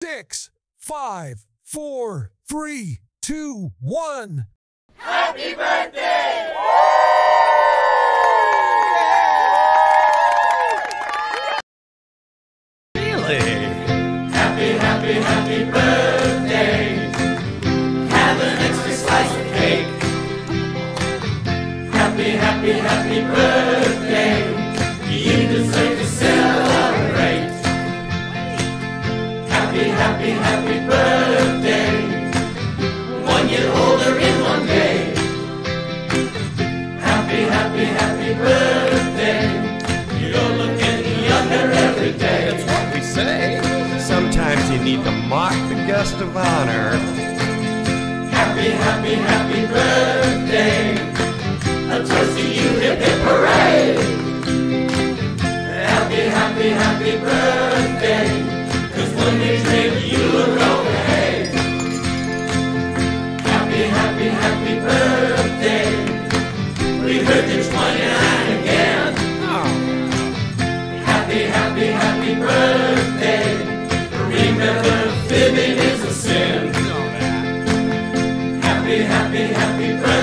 6, 5, 4, 3, 2, 1. Happy birthday! Really? Happy birthday! Have an extra slice of cake. Happy birthday! You deserve to celebrate. Happy birthday! 1 year older in one day. Happy birthday! You're looking younger every day. That's what we say. Sometimes you need to mock the guest of honor. Happy birthday! A toast to you, hip hip hooray! Happy birthday! 'Cause one day's maybe you look okay. Happy birthday! We heard you're 29 again. Oh. Happy birthday! Remember, fibbing is a sin. You know that. Happy birthday!